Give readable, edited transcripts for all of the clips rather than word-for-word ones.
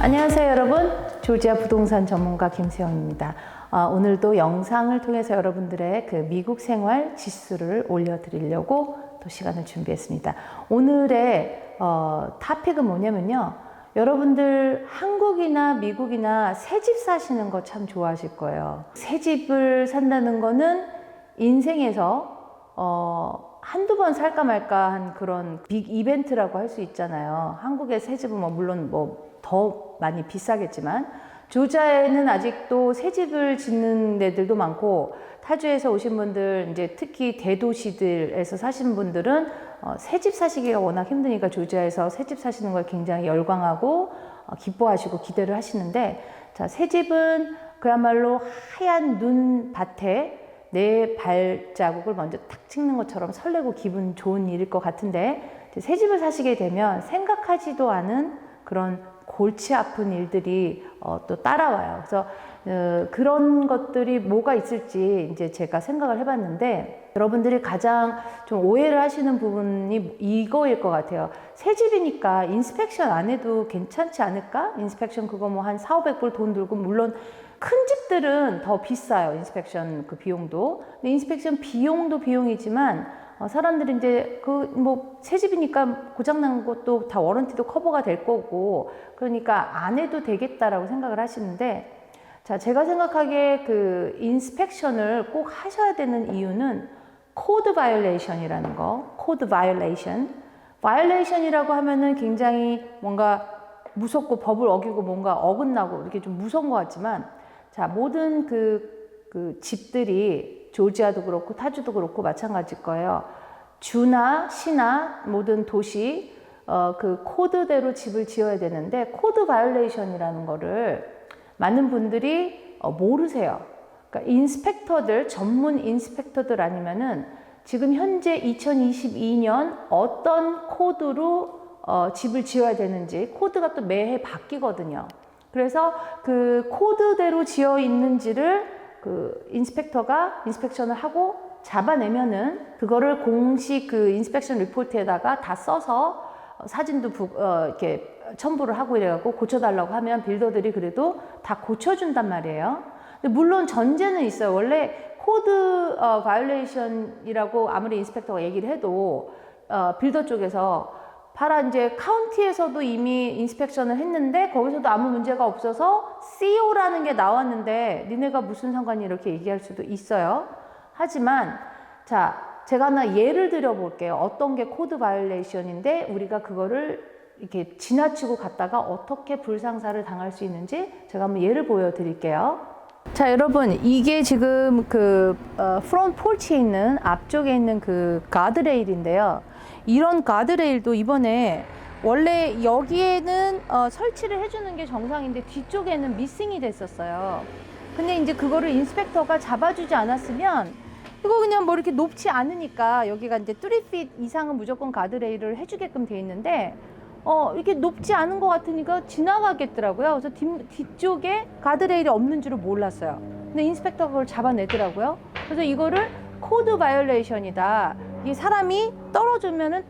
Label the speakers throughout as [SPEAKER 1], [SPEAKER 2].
[SPEAKER 1] 안녕하세요 여러분, 조지아 부동산 전문가 김수영입니다. 오늘도 영상을 통해서 여러분들의 그 미국 생활 지수를 올려드리려고 또 시간을 준비했습니다. 오늘의 토픽은 뭐냐면요, 여러분들 한국이나 미국이나 새집 사시는 거 참 좋아하실 거예요. 새집을 산다는 거는 인생에서 한두 번 살까 말까 한 그런 빅 이벤트라고 할 수 있잖아요. 한국의 새집은 물론 더 많이 비싸겠지만, 조지아에는 아직도 새집을 짓는 데들도 많고, 타주에서 오신 분들, 이제 특히 대도시들에서 사시는 분들은 새집 사시기가 워낙 힘드니까 조지아에서 새집 사시는 걸 굉장히 열광하고 기뻐하시고 기대를 하시는데, 자, 새집은 그야말로 하얀 눈밭에 내 발자국을 먼저 탁 찍는 것처럼 설레고 기분 좋은 일일 것 같은데, 새집을 사시게 되면 생각하지도 않은 그런 골치 아픈 일들이 또 따라와요. 그래서 그런 것들이 뭐가 있을지 이제 제가 생각을 해봤는데, 여러분들이 가장 좀 오해를 하시는 부분이 이거일 것 같아요. 새집이니까 인스펙션 안 해도 괜찮지 않을까? 인스펙션 그거 뭐 한 400~500불 돈 들고, 물론 큰 집들은 더 비싸요, 인스펙션 그 비용도. 근데 인스펙션 비용도 비용이지만 사람들이 이제 새집이니까 고장난 것도 다 워런티도 커버가 될 거고, 그러니까 안 해도 되겠다라고 생각을 하시는데, 자, 제가 생각하기에 그 인스펙션을 꼭 하셔야 되는 이유는 코드 바이올레이션이라는 거. 코드 바이올레이션. 바이올레이션이라고 하면은 굉장히 뭔가 무섭고 법을 어기고 뭔가 어긋나고 이렇게 좀 무서운 것 같지만, 자, 모든 그 집들이 조지아도 그렇고 타주도 그렇고 마찬가지일 거예요. 주나 시나 모든 도시 그 코드대로 집을 지어야 되는데, 코드 바이올레이션이라는 거를 많은 분들이 모르세요. 그러니까 인스펙터들, 전문 인스펙터들 아니면은 지금 현재 2022년 어떤 코드로 집을 지어야 되는지, 코드가 또 매해 바뀌거든요. 그래서 그 코드대로 지어 있는지를 그 인스펙터가 인스펙션을 하고 잡아내면은 그거를 공식 그 인스펙션 리포트에다가 다 써서 사진도 이렇게 첨부를 하고 이래갖고 고쳐달라고 하면 빌더들이 그래도 다 고쳐준단 말이에요. 근데 물론 전제는 있어요. 원래 코드 바이올레이션이라고 아무리 인스펙터가 얘기를 해도 빌더 쪽에서 이제 카운티에서도 이미 인스펙션을 했는데 거기서도 아무 문제가 없어서 CO라는 게 나왔는데 니네가 무슨 상관이, 이렇게 얘기할 수도 있어요. 하지만 자, 제가 하나 예를 들어 볼게요. 어떤 게 코드 바이올레이션인데 우리가 그거를 이렇게 지나치고 갔다가 어떻게 불상사를 당할 수 있는지 제가 한번 예를 보여 드릴게요. 자, 여러분, 이게 지금 그 프론트 포치에 있는, 앞쪽에 있는 그 가드레일인데요. 이런 가드레일도 이번에 원래 여기에는 설치를 해주는 게 정상인데 뒤쪽에는 미싱이 됐었어요. 근데 이제 그거를 인스펙터가 잡아주지 않았으면, 이거 그냥 뭐 이렇게 높지 않으니까 여기가 이제 3핏 이상은 무조건 가드레일을 해주게끔 돼 있는데, 이렇게 높지 않은 것 같으니까 지나가겠더라고요. 그래서 뒤쪽에 가드레일이 없는 줄을 몰랐어요. 근데 인스펙터가 그걸 잡아내더라고요. 그래서 이거를 코드 바이올레이션이다. 이게 사람이 떨어지면은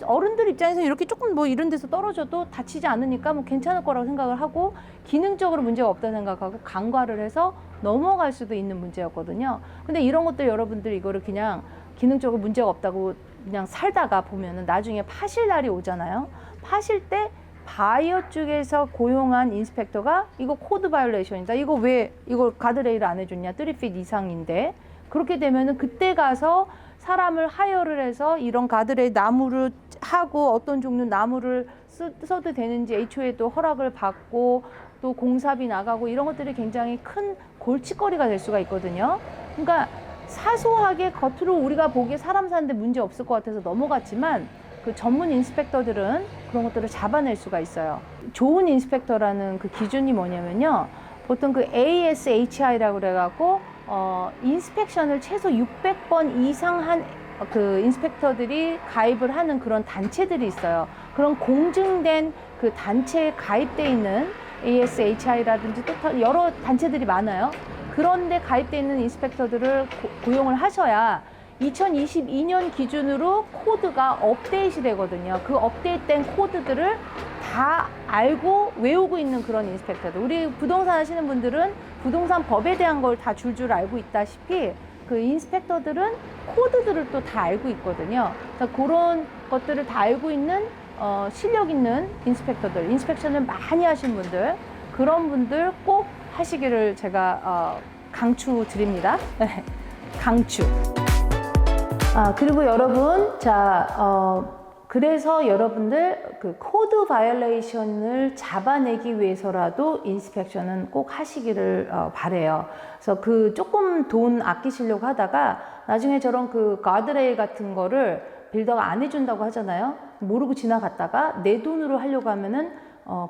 [SPEAKER 1] 어른들 입장에서 이렇게 조금 뭐 이런 데서 떨어져도 다치지 않으니까 뭐 괜찮을 거라고 생각을 하고, 기능적으로 문제가 없다 생각하고 간과를 해서 넘어갈 수도 있는 문제였거든요. 근데 이런 것들 여러분들 이거를 그냥 기능적으로 문제가 없다고 그냥 살다가 보면은 나중에 파실 날이 오잖아요. 파실 때 바이어 쪽에서 고용한 인스펙터가 이거 코드 바이올레이션이다, 이거 왜 이거 가드레일을 안 해줬냐, 3핏 이상인데, 그렇게 되면은 그때 가서 사람을 하여를 해서 이런 가드레일 나무를 하고, 어떤 종류 나무를 써도 되는지 HO에도 허락을 받고 또 공사비 나가고, 이런 것들이 굉장히 큰 골칫거리가 될 수가 있거든요. 그러니까 사소하게 겉으로 우리가 보기에 사람 사는데 문제 없을 것 같아서 넘어갔지만, 그 전문 인스펙터들은 그런 것들을 잡아낼 수가 있어요. 좋은 인스펙터라는 그 기준이 뭐냐면요, 보통 그 ASHI라고 그래갖고 인스펙션을 최소 600번 이상 한 그 인스펙터들이 가입을 하는 그런 단체들이 있어요. 그런 공증된 그 단체에 가입돼 있는 ASHI라든지 또 여러 단체들이 많아요. 그런데 가입돼 있는 인스펙터들을 고용을 하셔야 2022년 기준으로 코드가 업데이트 되거든요. 그 업데이트된 코드들을 다 다 알고 외우고 있는 그런 인스펙터들. 우리 부동산 하시는 분들은 부동산 법에 대한 걸 다 줄줄 알고 있다시피 그 인스펙터들은 코드들을 또 다 알고 있거든요. 그래서 그런 것들을 다 알고 있는 실력 있는 인스펙터들, 인스펙션을 많이 하신 분들, 그런 분들 꼭 하시기를 제가 강추 드립니다. 강추. 그리고 여러분, 그래서 여러분들 그 코드 바이올레이션을 잡아내기 위해서라도 인스펙션은 꼭 하시기를 바래요. 그래서 그 조금 돈 아끼시려고 하다가 나중에 저런 그 가드레일 같은 거를 빌더가 안 해준다고 하잖아요. 모르고 지나갔다가 내 돈으로 하려고 하면은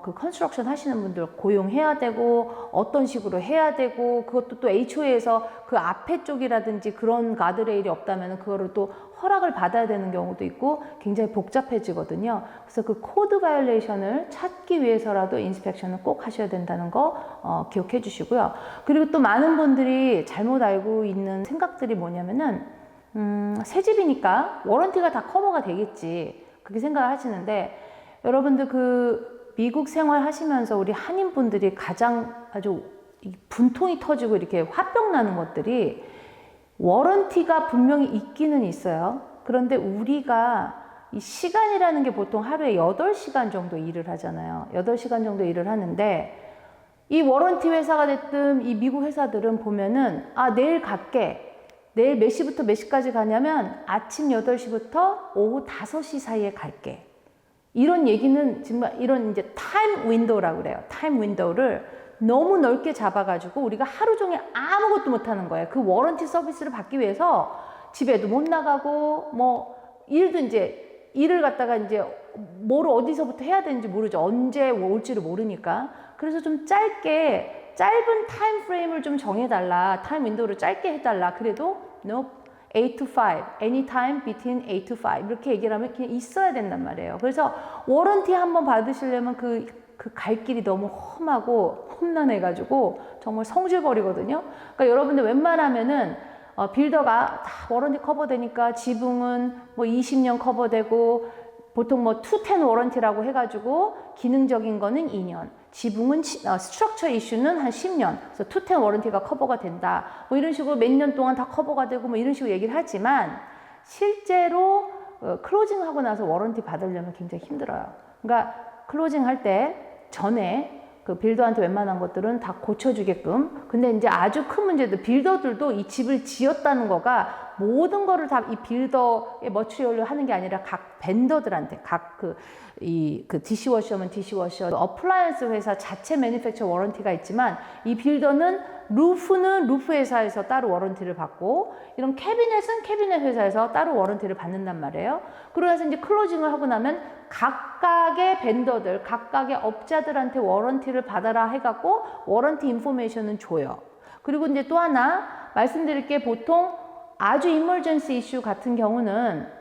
[SPEAKER 1] 그 컨스트럭션 하시는 분들 고용해야 되고 어떤 식으로 해야 되고 그것도 또 HOA에서 그 앞에 쪽이라든지 그런 가드레일이 없다면 그거를 또 허락을 받아야 되는 경우도 있고 굉장히 복잡해지거든요. 그래서 그 코드 바이올레이션을 찾기 위해서라도 인스펙션을 꼭 하셔야 된다는 거 기억해 주시고요. 그리고 또 많은 분들이 잘못 알고 있는 생각들이 뭐냐면은 새 집이니까 워런티가 다 커버가 되겠지 그렇게 생각을 하시는데 여러분들 그 미국 생활 하시면서 우리 한인분들이 가장 아주 분통이 터지고 이렇게 화병 나는 것들이 워런티가 분명히 있기는 있어요. 그런데 우리가 이 시간이라는 게 보통 하루에 8시간 정도 일을 하잖아요. 8시간 정도 일을 하는데 이 워런티 회사가 됐든 이 미국 회사들은 보면은 내일 갈게. 내일 몇 시부터 몇 시까지 가냐면 아침 8시부터 오후 5시 사이에 갈게. 이런 얘기는 정말 이런 이제 타임 윈도우라고 그래요. 타임 윈도우를 너무 넓게 잡아가지고 우리가 하루 종일 아무것도 못하는 거예요. 그 워런티 서비스를 받기 위해서 집에도 못 나가고 뭐 일도 이제 일을 갖다가 이제 뭐를 어디서부터 해야 되는지 모르죠. 언제 올지를 모르니까. 그래서 좀 짧은 타임 프레임을 좀 정해달라. 타임 윈도우를 짧게 해달라. 그래도 no. 8 to 5, anytime between 8 to 5 이렇게 얘기를 하면 그냥 있어야 된단 말이에요. 그래서 워런티 한번 받으시려면 그 갈 길이 너무 험하고 험난해가지고 정말 성질버리거든요. 그러니까 여러분들 웬만하면은 빌더가 다 워런티 커버되니까 지붕은 뭐 20년 커버되고 보통 뭐 210 워런티라고 해가지고 기능적인 거는 2년, 지붕은 스트럭처 이슈는 한 10년, 그래서 210 워런티가 커버가 된다. 뭐 이런 식으로 몇 년 동안 다 커버가 되고 뭐 이런 식으로 얘기를 하지만 실제로 클로징하고 나서 워런티 받으려면 굉장히 힘들어요. 그러니까 클로징 할 때 전에 그 빌더한테 웬만한 것들은 다 고쳐주게끔. 근데 이제 아주 큰 문제도 빌더들도 이 집을 지었다는 거가 모든 거를 다 이 빌더의 머추리얼로 하는 게 아니라 각 벤더들한테 각 그 디시워셔면 디시워셔, 어플라이언스 회사 자체 매니팩처 워런티가 있지만 이 빌더는 루프는 루프 회사에서 따로 워런티를 받고 이런 캐비넷은 캐비넷 회사에서 따로 워런티를 받는단 말이에요. 그러면서 이제 클로징을 하고 나면 각각의 벤더들, 각각의 업자들한테 워런티를 받아라 해갖고 워런티 인포메이션은 줘요. 그리고 이제 또 하나 말씀드릴 게 보통 아주 이머전시 이슈 같은 경우는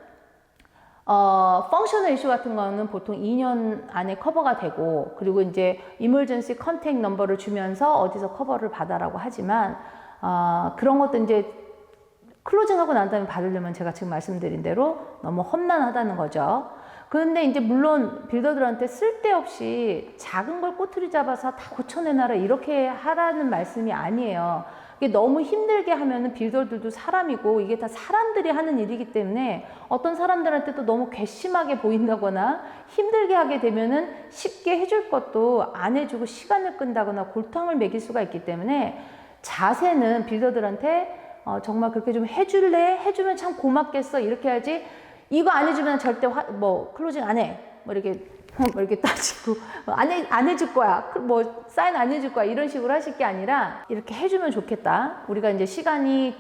[SPEAKER 1] 펑셔널 이슈 같은 거는 보통 2년 안에 커버가 되고 그리고 이제 이머전시 컨택 넘버를 주면서 어디서 커버를 받아라고 하지만 그런 것도 이제 클로징하고 난 다음에 받으려면 제가 지금 말씀드린 대로 너무 험난하다는 거죠. 그런데 이제 물론 빌더들한테 쓸데없이 작은 걸 꼬투리 잡아서 다 고쳐내놔라 이렇게 하라는 말씀이 아니에요. 이게 너무 힘들게 하면은 빌더들도 사람이고 이게 다 사람들이 하는 일이기 때문에 어떤 사람들한테도 너무 괘씸하게 보인다거나 힘들게 하게 되면은 쉽게 해줄 것도 안 해주고 시간을 끈다거나 골탕을 먹일 수가 있기 때문에 자세는 빌더들한테 정말 그렇게 좀 해줄래? 해주면 참 고맙겠어. 이렇게 해야지 이거 안 해주면 절대 클로징 안 해. 뭐 이렇게 따지고 안 해줄 거야. 뭐 사인 안 해줄 거야. 이런 식으로 하실 게 아니라 이렇게 해주면 좋겠다. 우리가 이제 시간이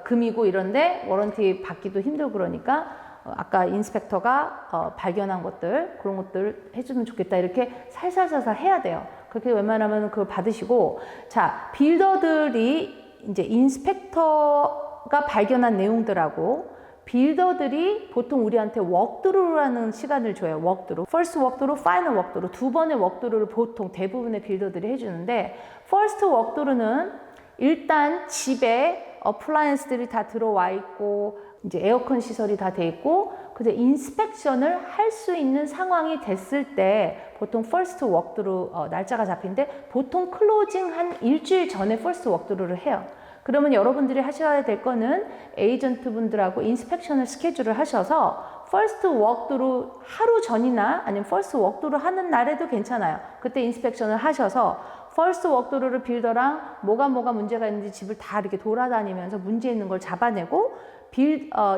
[SPEAKER 1] 금이고 이런데 워런티 받기도 힘들고 그러니까 아까 인스펙터가 발견한 것들 그런 것들 해주면 좋겠다. 이렇게 살살살살 해야 돼요. 그렇게 웬만하면 그걸 받으시고 자 빌더들이 이제 인스펙터가 발견한 내용들하고 빌더들이 보통 우리한테 워크드루라는 시간을 줘요. 워크드루. 퍼스트 워크드루, 파이널 워크드루. 두 번의 워크드루를 보통 대부분의 빌더들이 해주는데 퍼스트 워크드루는 일단 집에 어플라이언스들이 다 들어와 있고 이제 에어컨 시설이 다 돼 있고 그래서 인스펙션을 할 수 있는 상황이 됐을 때 보통 퍼스트 워크드루 날짜가 잡힌데 보통 클로징 한 일주일 전에 퍼스트 워크드루를 해요. 그러면 여러분들이 하셔야 될 거는 에이전트 분들하고 인스펙션을 스케줄을 하셔서 퍼스트 워크드루 하루 전이나 아니면 퍼스트 워크드루 하는 날에도 괜찮아요. 그때 인스펙션을 하셔서 퍼스트 워크드루를 빌더랑 뭐가 문제가 있는지 집을 다 이렇게 돌아다니면서 문제 있는 걸 잡아내고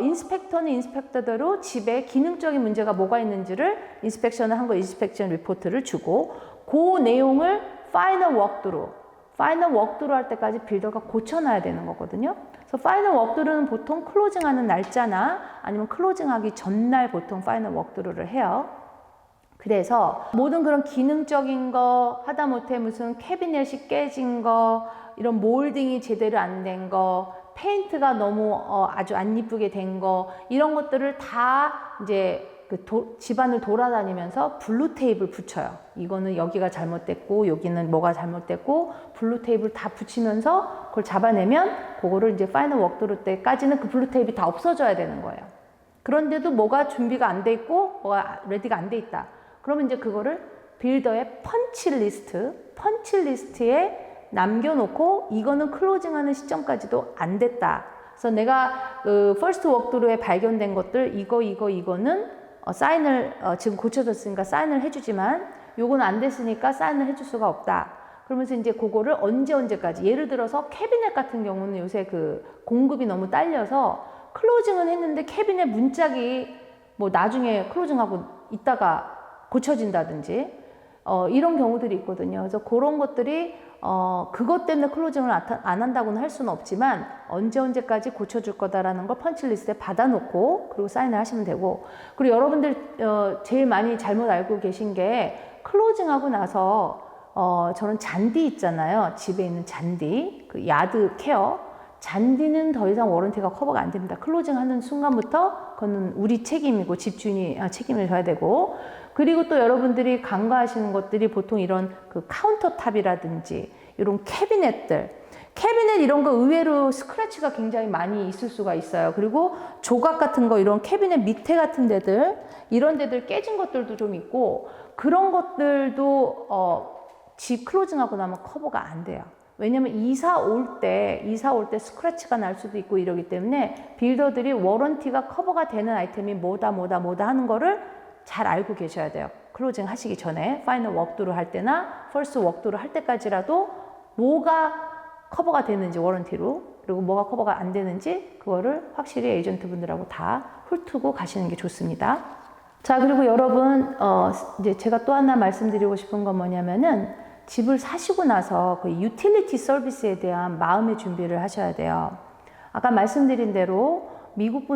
[SPEAKER 1] 인스펙터는 인스펙터대로 집에 기능적인 문제가 뭐가 있는지를 인스펙션을 한 거 인스펙션 리포트를 주고 그 내용을 파이널 워크드루 할 때까지 빌더가 고쳐놔야 되는 거거든요. 그래서 파이널 워크드루는 보통 클로징하는 날짜나 아니면 클로징하기 전날 보통 파이널 워크드루를 해요. 그래서 모든 그런 기능적인 거 하다못해 무슨 캐비넷이 깨진 거 이런 몰딩이 제대로 안 된 거 페인트가 너무 아주 안 이쁘게 된 거 이런 것들을 다 이제 집안을 돌아다니면서 블루 테이프를 붙여요. 이거는 여기가 잘못됐고 여기는 뭐가 잘못됐고 블루 테이프를 다 붙이면서 그걸 잡아내면 그거를 이제 파이널 워크드루 때까지는 그 블루 테이프가 다 없어져야 되는 거예요. 그런데도 뭐가 준비가 안 돼 있고 뭐가 레디가 안 돼 있다. 그러면 이제 그거를 빌더의 펀치리스트에 남겨놓고 이거는 클로징하는 시점까지도 안 됐다. 그래서 내가 퍼스트 워크드루에 발견된 것들 이거는 사인을 지금 고쳐졌으니까 사인을 해주지만 요건 안 됐으니까 사인을 해줄 수가 없다. 그러면서 이제 그거를 언제까지 예를 들어서 캐비넷 같은 경우는 요새 그 공급이 너무 딸려서 클로징은 했는데 캐비넷 문짝이 뭐 나중에 클로징하고 있다가 고쳐진다든지 이런 경우들이 있거든요. 그래서 그런 것들이 그것 때문에 클로징을 안 한다고는 할 수는 없지만 언제까지 고쳐줄 거다라는 걸 펀치리스트에 받아놓고 그리고 사인을 하시면 되고 그리고 여러분들 제일 많이 잘못 알고 계신 게 클로징하고 나서 저는 잔디 있잖아요. 집에 있는 잔디, 그 야드 케어 잔디는 더 이상 워런티가 커버가 안 됩니다. 클로징 하는 순간부터 그거는 우리 책임이고 집주인이 책임을 져야 되고 그리고 또 여러분들이 간과하시는 것들이 보통 이런 그 카운터탑이라든지 이런 캐비넷 이런 거 의외로 스크래치가 굉장히 많이 있을 수가 있어요. 그리고 조각 같은 거 이런 캐비넷 밑에 같은 데들 이런 데들 깨진 것들도 좀 있고 그런 것들도 집 클로징하고 나면 커버가 안 돼요. 왜냐면 이사 올 때 스크래치가 날 수도 있고 이러기 때문에 빌더들이 워런티가 커버가 되는 아이템이 뭐다 하는 거를 잘 알고 계셔야 돼요. 클로징 하시기 전에 파이널 워크드루 할 때나 퍼스트 워크드루 할 때까지라도 뭐가 커버가 되는지 워런티로 그리고 뭐가 커버가 안 되는지 그거를 확실히 에이전트 분들하고 다 훑고 가시는 게 좋습니다. 자, 그리고 여러분 이제 제가 또 하나 말씀드리고 싶은 건 뭐냐면은 집을 사시고 나서 그 유틸리티 서비스에 대한 마음의 준비를 하셔야 돼요. 아까 말씀드린 대로 미국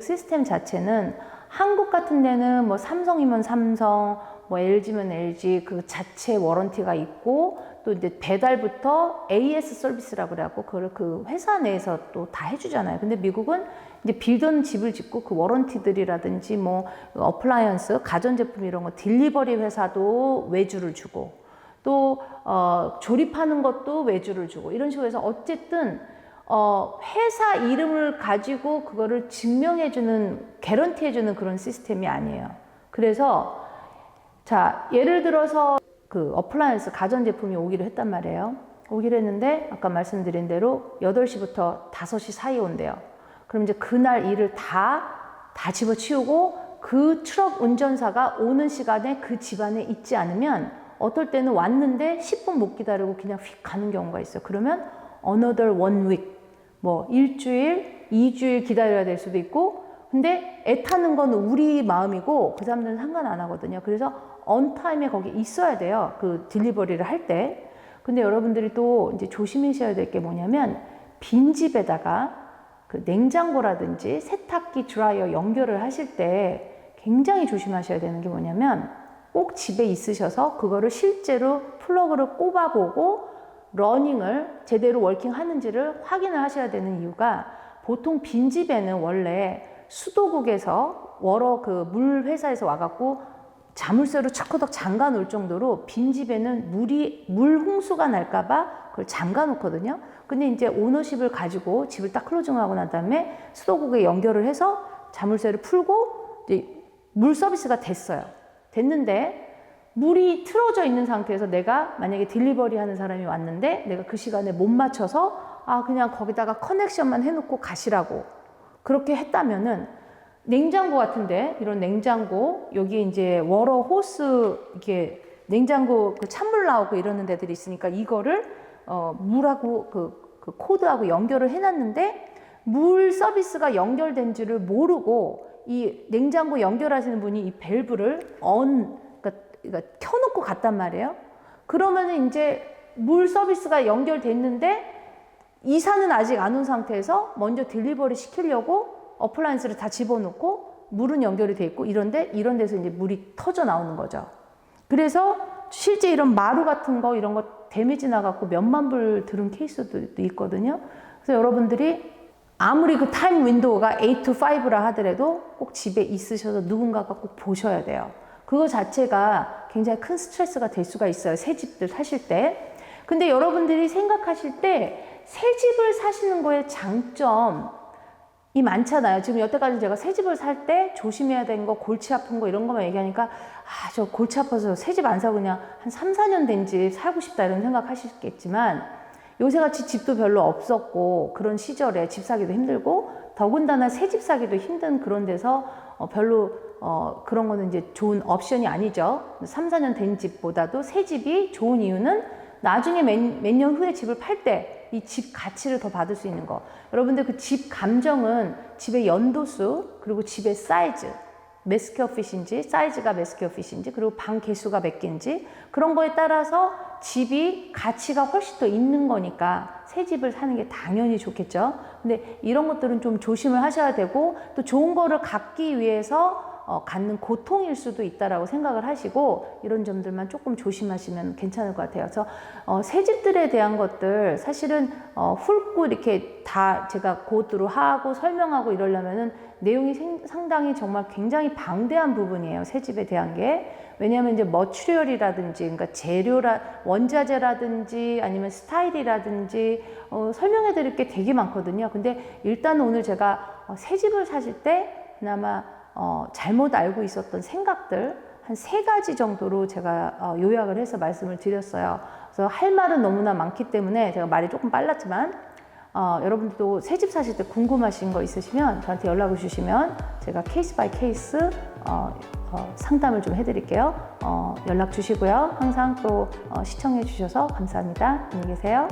[SPEAKER 1] 시스템 자체는 한국 같은 데는 뭐 삼성이면 삼성, 뭐 LG면 LG 그 자체 워런티가 있고 또 이제 배달부터 AS 서비스라고 그래갖고 그걸 그 회사 내에서 또 다 해주잖아요. 근데 미국은 이제 빌더는 집을 짓고 그 워런티들이라든지 뭐 어플라이언스, 가전제품 이런 거 딜리버리 회사도 외주를 주고 또 조립하는 것도 외주를 주고 이런 식으로 해서 어쨌든 회사 이름을 가지고 그거를 증명해주는, 개런티해주는 그런 시스템이 아니에요. 그래서, 자, 예를 들어서 그 어플라이언스 가전제품이 오기로 했단 말이에요. 오기로 했는데, 아까 말씀드린 대로 8시부터 5시 사이에 온대요. 그럼 이제 그날 일을 다 집어치우고 그 트럭 운전사가 오는 시간에 그 집안에 있지 않으면 어떨 때는 왔는데 10분 못 기다리고 그냥 휙 가는 경우가 있어요. 그러면 another one week, 뭐 일주일, 2주일 기다려야 될 수도 있고 근데 애타는 건 우리 마음이고 그 사람들은 상관 안 하거든요. 그래서 언타임에 거기 있어야 돼요. 그 딜리버리를 할 때. 근데 여러분들이 또 이제 조심하셔야 될 게 뭐냐면 빈집에다가 그 냉장고라든지 세탁기, 드라이어 연결을 하실 때 굉장히 조심하셔야 되는 게 뭐냐면 꼭 집에 있으셔서 그거를 실제로 플러그를 꼽아보고 러닝을 제대로 워킹 하는지를 확인을 하셔야 되는 이유가 보통 빈집에는 원래 수도국에서 여러 그 물 회사에서 와갖고 자물쇠로 척커덕 잠가 놓을 정도로 빈집에는 물 홍수가 날까봐 그걸 잠가 놓거든요. 근데 이제 오너십을 가지고 집을 딱 클로징하고 난 다음에 수도국에 연결을 해서 자물쇠를 풀고 이제 물 서비스가 됐어요. 됐는데 물이 틀어져 있는 상태에서 내가 만약에 딜리버리 하는 사람이 왔는데 내가 그 시간에 못 맞춰서 그냥 거기다가 커넥션만 해놓고 가시라고 그렇게 했다면은 냉장고 같은데 이런 냉장고 여기 이제 워러 호스 이렇게 냉장고 그 찬물 나오고 이러는 데들이 있으니까 이거를 물하고 그 코드하고 연결을 해놨는데 물 서비스가 연결된지를 모르고 이 냉장고 연결하시는 분이 이 밸브를 그러니까 켜놓고 갔단 말이에요. 그러면은 이제 물 서비스가 연결됐는데 이사는 아직 안 온 상태에서 먼저 딜리버리 시키려고 어플라이언스를 다 집어넣고 물은 연결이 돼 있고 이런 데서 이제 물이 터져 나오는 거죠. 그래서 실제 이런 마루 같은 거 이런 거 데미지 나갖고 몇만 불 들은 케이스도 있거든요. 그래서 여러분들이 아무리 그 타임 윈도우가 8 to 5라 하더라도 꼭 집에 있으셔서 누군가가 꼭 보셔야 돼요. 그거 자체가 굉장히 큰 스트레스가 될 수가 있어요. 새 집들 사실 때. 근데 여러분들이 생각하실 때 새 집을 사시는 거에 장점이 많잖아요. 지금 여태까지 제가 새 집을 살 때 조심해야 되는 거, 골치 아픈 거 이런 거만 얘기하니까 저 골치 아파서 새 집 안 사고 그냥 한 3, 4년 된 집 살고 싶다 이런 생각 하시겠지만 요새같이 집도 별로 없었고 그런 시절에 집 사기도 힘들고 더군다나 새 집 사기도 힘든 그런 데서 별로 그런 거는 이제 좋은 옵션이 아니죠. 3, 4년 된 집보다도 새 집이 좋은 이유는 나중에 몇 년 후에 집을 팔 때 이 집 가치를 더 받을 수 있는 거. 여러분들 그 집 감정은 집의 연도수 그리고 집의 사이즈 몇 스퀘어 핏인지 사이즈가 몇 스퀘어 핏인지 그리고 방 개수가 몇 개인지 그런 거에 따라서 집이 가치가 훨씬 더 있는 거니까 새 집을 사는 게 당연히 좋겠죠. 근데 이런 것들은 좀 조심을 하셔야 되고 또 좋은 거를 갖기 위해서 갖는 고통일 수도 있다라고 생각을 하시고 이런 점들만 조금 조심하시면 괜찮을 것 같아요. 그래서 새 집들에 대한 것들 사실은 훑고 이렇게 다 제가 고도로 하고 설명하고 이러려면은 내용이 상당히 정말 굉장히 방대한 부분이에요. 새 집에 대한 게. 왜냐하면 이제 머추리얼이라든지 그러니까 원자재라든지 아니면 스타일이라든지 설명해 드릴 게 되게 많거든요. 근데 일단 오늘 제가 새 집을 사실 때 그나마 잘못 알고 있었던 생각들 한 3가지 정도로 제가 요약을 해서 말씀을 드렸어요. 그래서 할 말은 너무나 많기 때문에 제가 말이 조금 빨랐지만 여러분들도 새 집 사실 때 궁금하신 거 있으시면 저한테 연락을 주시면 제가 케이스 바이 케이스 상담을 좀 해드릴게요. 연락 주시고요. 항상 또 시청해 주셔서 감사합니다. 안녕히 계세요.